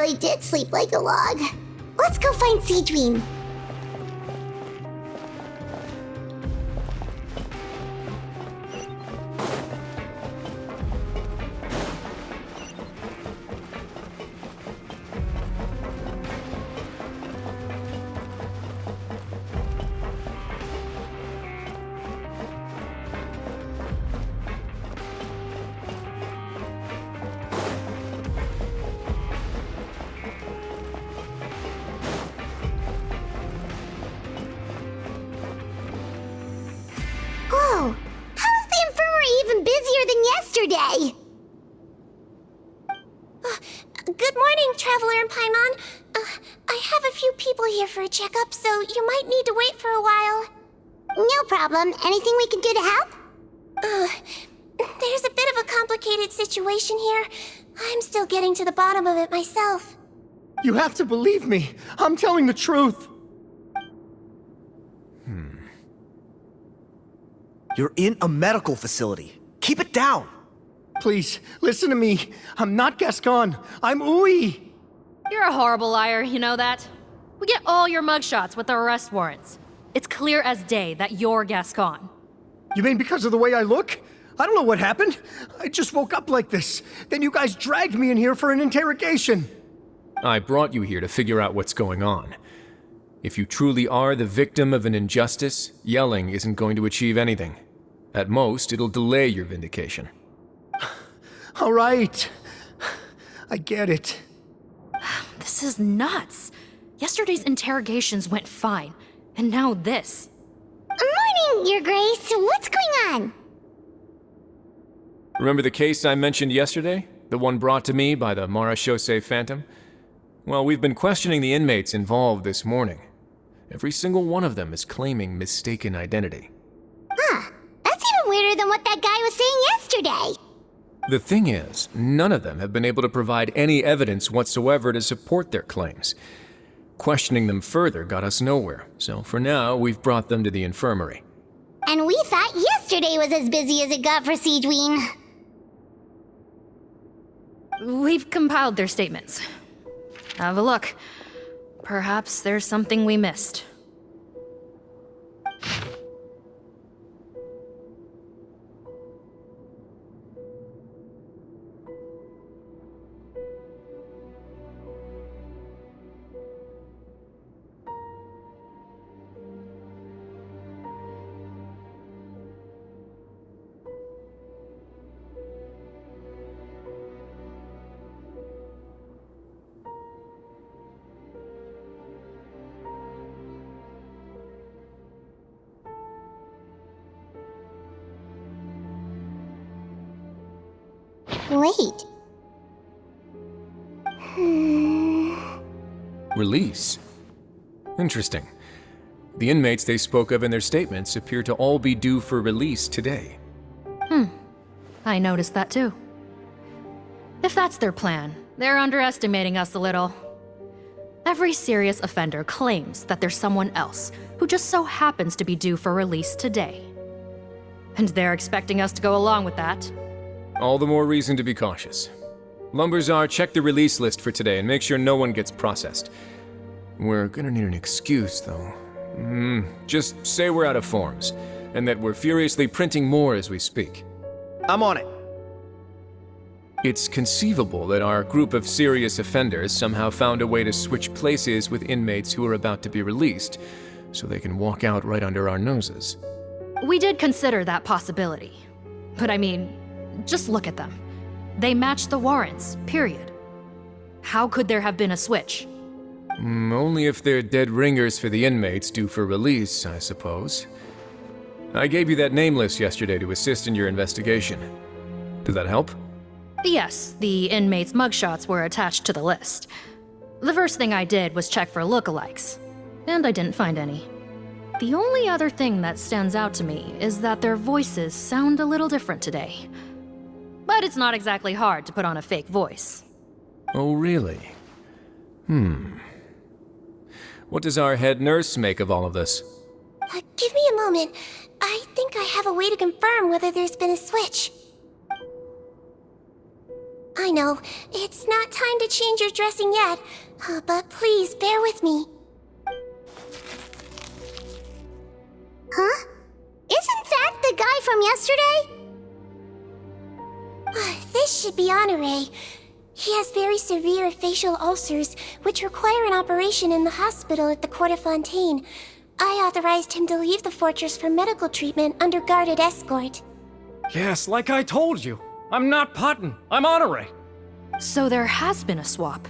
really did sleep like a log. Let's go find Seedream. Whoa! How is the infirmary even busier than yesterday? Good morning, Traveler and Paimon. I have a few people here for a checkup, so you might need to wait for a while. No problem. Anything we can do to help? There's a bit of a complicated situation here. I'm still getting to the bottom of it myself. You have to believe me. I'm telling the truth. You're in a medical facility. Keep it down. Please, listen to me. I'm not Gascon. I'm Uy. You're a horrible liar, you know that? We get all your mugshots with the arrest warrants. It's clear as day that you're Gascon. You mean because of the way I look? I don't know what happened. I just woke up like this. Then you guys dragged me in here for an interrogation. I brought you here to figure out what's going on. If you truly are the victim of an injustice, yelling isn't going to achieve anything. At most, it'll delay your vindication. All right. I get it. This is nuts. Yesterday's interrogations went fine, and now this. Morning, Your Grace. What's going on? Remember the case I mentioned yesterday? The one brought to me by the Marachose Phantom? Well, we've been questioning the inmates involved this morning. Every single one of them is claiming mistaken identity. Huh. That's even weirder than what that guy was saying yesterday. The thing is, none of them have been able to provide any evidence whatsoever to support their claims. Questioning them further got us nowhere, so for now, we've brought them to the infirmary. And we thought yesterday was as busy as it got for Seedream. We've compiled their statements. Have a look. Perhaps there's something we missed. Wait. Release? Interesting. The inmates they spoke of in their statements appear to all be due for release today. I noticed that too. If that's their plan, they're underestimating us a little. Every serious offender claims that there's someone else who just so happens to be due for release today. And they're expecting us to go along with that. All the more reason to be cautious. Lumberzar, check the release list for today and make sure no one gets processed. We're gonna need an excuse, though. Just say we're out of forms, and that we're furiously printing more as we speak. I'm on it. It's conceivable that our group of serious offenders somehow found a way to switch places with inmates who are about to be released, so they can walk out right under our noses. We did consider that possibility. But I mean, just look at them. They match the warrants, period. How could there have been a switch? Only if they're dead ringers for the inmates due for release, I suppose. I gave you that name list yesterday to assist in your investigation. Did that help? Yes, the inmates' mugshots were attached to the list. The first thing I did was check for lookalikes, and I didn't find any. The only other thing that stands out to me is that their voices sound a little different today. But it's not exactly hard to put on a fake voice. Oh, really? What does our head nurse make of all of this? Give me a moment. I think I have a way to confirm whether there's been a switch. I know, it's not time to change your dressing yet, but please bear with me. Huh? Isn't that the guy from yesterday? This should be Honore. He has very severe facial ulcers, which require an operation in the hospital at the Court of Fontaine. I authorized him to leave the fortress for medical treatment under guarded escort. Yes, like I told you. I'm not Potton. I'm Honore. So there has been a swap.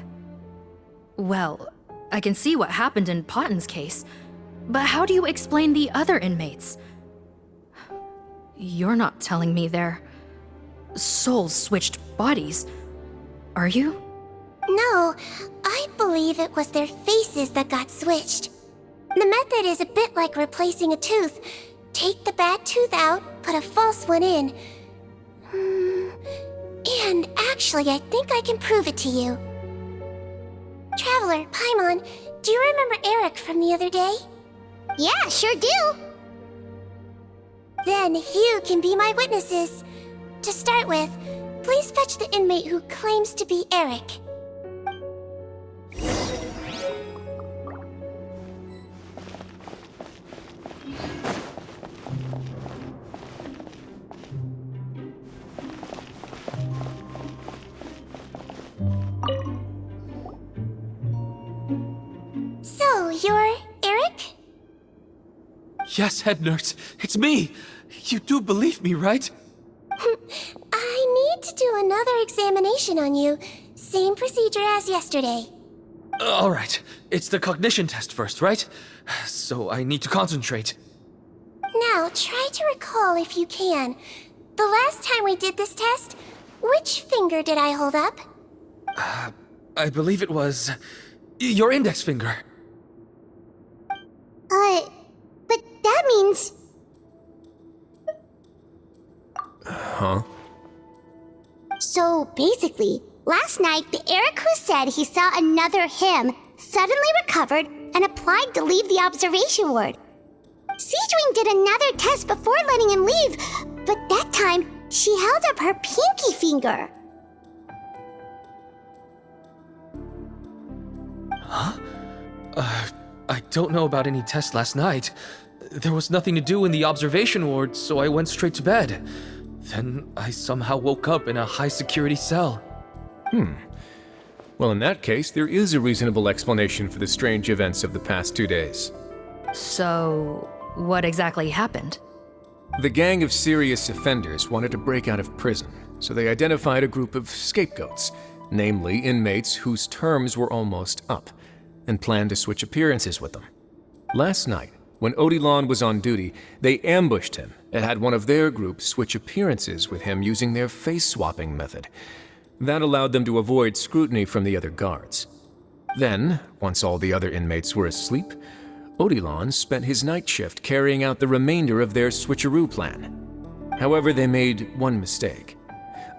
Well, I can see what happened in Potton's case, but how do you explain the other inmates? You're not telling me their souls switched bodies, are you? No, I believe it was their faces that got switched. The method is a bit like replacing a tooth. Take the bad tooth out, put a false one in. And actually, I think I can prove it to you. Traveler, Paimon, do you remember Eric from the other day? Yeah, sure do. Then you can be my witnesses. To start with, please fetch the inmate who claims to be Eric. So, you're Eric? Yes, head nurse. It's me. You do believe me, right? I need to do another examination on you. Same procedure as yesterday. All right. It's the cognition test first, right? So I need to concentrate. Now, try to recall if you can. The last time we did this test, which finger did I hold up? I believe it was your index finger. But that means... Huh? So basically, last night the Eric who said he saw another him suddenly recovered and applied to leave the observation ward. Seedwing did another test before letting him leave, but that time she held up her pinky finger. I don't know about any test last night. There was nothing to do in the observation ward, so I went straight to bed. Then I somehow woke up in a high-security cell. Well, in that case, there is a reasonable explanation for the strange events of the past 2 days. So, what exactly happened? The gang of serious offenders wanted to break out of prison, so they identified a group of scapegoats, namely inmates whose terms were almost up, and planned to switch appearances with them. Last night, when Odilon was on duty, they ambushed him and had one of their group switch appearances with him using their face-swapping method. That allowed them to avoid scrutiny from the other guards. Then, once all the other inmates were asleep, Odilon spent his night shift carrying out the remainder of their switcheroo plan. However, they made one mistake.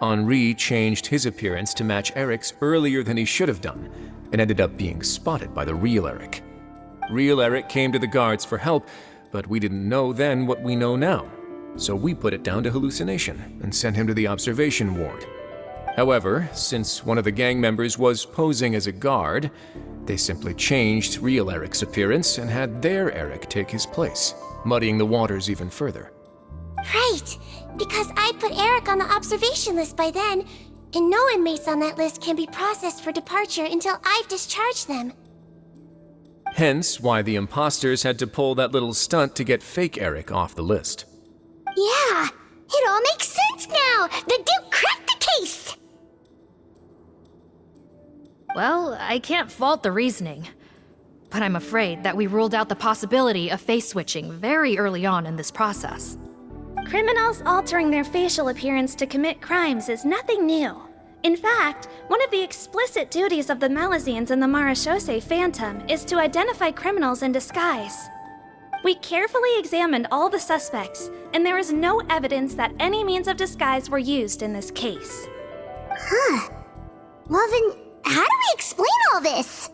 Henri changed his appearance to match Eric's earlier than he should have done, and ended up being spotted by the real Eric. Real Eric came to the guards for help, but we didn't know then what we know now, so we put it down to hallucination and sent him to the observation ward. However, since one of the gang members was posing as a guard, they simply changed real Eric's appearance and had their Eric take his place, muddying the waters even further. Right, because I put Eric on the observation list by then, and no inmates on that list can be processed for departure until I've discharged them. Hence why the imposters had to pull that little stunt to get fake Eric off the list. Yeah, it all makes sense now. The Duke cracked the case. Well, I can't fault the reasoning. But I'm afraid that we ruled out the possibility of face switching very early on in this process. Criminals altering their facial appearance to commit crimes is nothing new. In fact, one of the explicit duties of the Malazines in the Marechaussee Phantom is to identify criminals in disguise. We carefully examined all the suspects, and there is no evidence that any means of disguise were used in this case. Well then, how do we explain all this?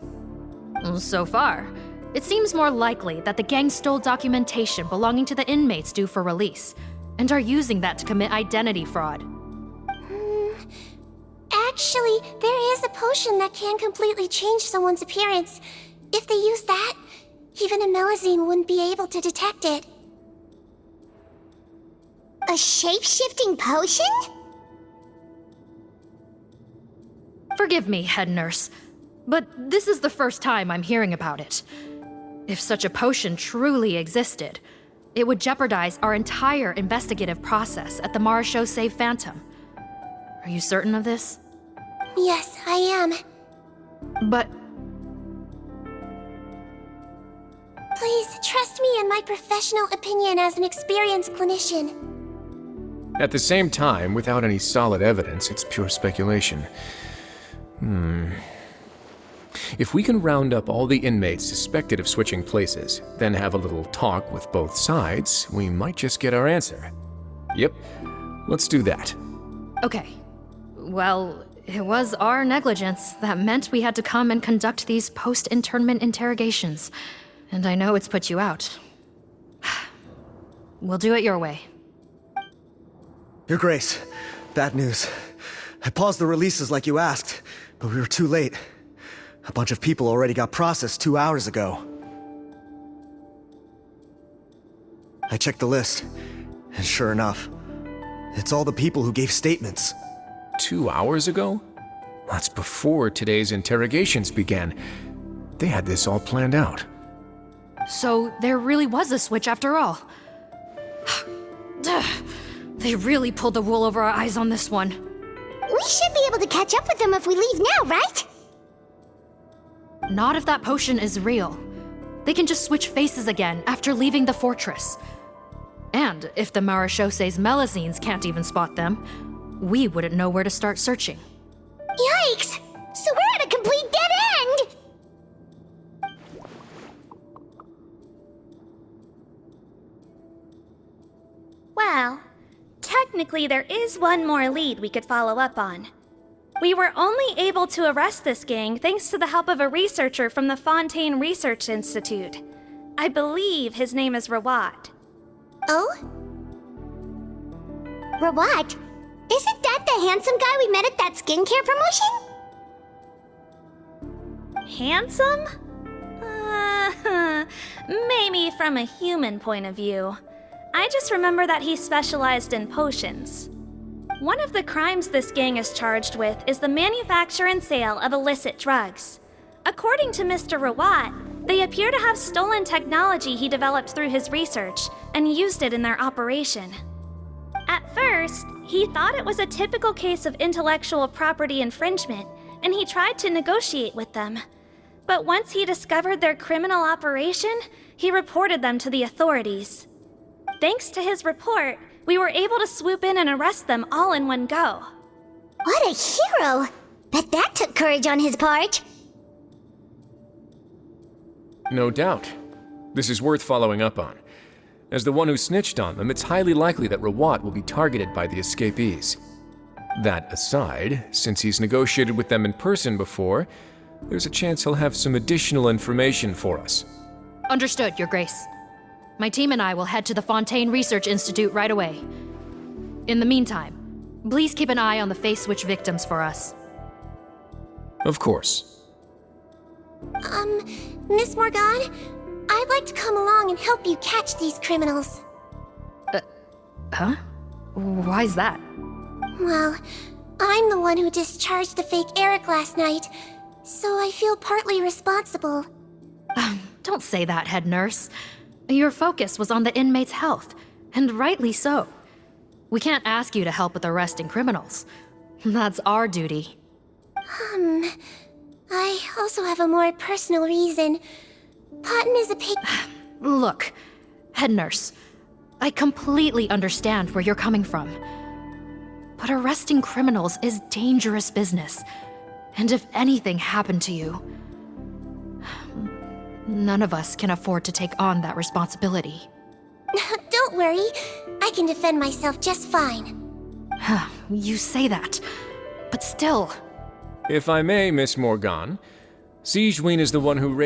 So far, it seems more likely that the gang stole documentation belonging to the inmates due for release, and are using that to commit identity fraud. Actually, there is a potion that can completely change someone's appearance. If they use that, even a Melazine wouldn't be able to detect it. A shape-shifting potion? Forgive me, head nurse, but this is the first time I'm hearing about it. If such a potion truly existed, it would jeopardize our entire investigative process at the Marachose Phantom. Are you certain of this? Yes, I am. But Please, trust me in my professional opinion as an experienced clinician. At the same time, without any solid evidence, it's pure speculation. If we can round up all the inmates suspected of switching places, then have a little talk with both sides, we might just get our answer. Yep, let's do that. okay. Well, it was our negligence that meant we had to come and conduct these post-internment interrogations. And I know it's put you out. We'll do it your way. Your Grace, bad news. I paused the releases like you asked, but we were too late. A bunch of people already got processed 2 hours ago. I checked the list, and sure enough, it's all the people who gave statements. 2 hours ago? That's before today's interrogations began. They had this all planned out. So there really was a switch after all. They really pulled the wool over our eyes on this one. We should be able to catch up with them if we leave now, right? Not if that potion is real. They can just switch faces again after leaving the fortress. And if the Marachose's Melazines can't even spot them, we wouldn't know where to start searching. Yikes! So we're at a complete dead end! Well, technically there is one more lead we could follow up on. We were only able to arrest this gang thanks to the help of a researcher from the Fontaine Research Institute. I believe his name is Rawat. Oh? Rawat? Isn't that the handsome guy we met at that skincare promotion? Handsome? Maybe from a human point of view. I just remember that he specialized in potions. One of the crimes this gang is charged with is the manufacture and sale of illicit drugs. According to Mr. Rawat, they appear to have stolen technology he developed through his research and used it in their operation. At first, he thought it was a typical case of intellectual property infringement, and he tried to negotiate with them. But once he discovered their criminal operation, he reported them to the authorities. Thanks to his report, we were able to swoop in and arrest them all in one go. What a hero! Bet that took courage on his part. No doubt. This is worth following up on. As the one who snitched on them, it's highly likely that Rawat will be targeted by the escapees. That aside, since he's negotiated with them in person before, there's a chance he'll have some additional information for us. Understood, Your Grace. My team and I will head to the Fontaine Research Institute right away. In the meantime, please keep an eye on the face switch victims for us. Of course. Miss Morgan, I'd like to come along and help you catch these criminals. Huh? Why's that? Well, I'm the one who discharged the fake Eric last night, so I feel partly responsible. Don't say that, head nurse. Your focus was on the inmate's health, and rightly so. We can't ask you to help with arresting criminals. That's our duty. I also have a more personal reason. Cotton is a Look, head nurse, I completely understand where you're coming from. But arresting criminals is dangerous business. And if anything happened to you, none of us can afford to take on that responsibility. Don't worry, I can defend myself just fine. You say that, but still. If I may, Miss Morgan, Siegeween is the one who raised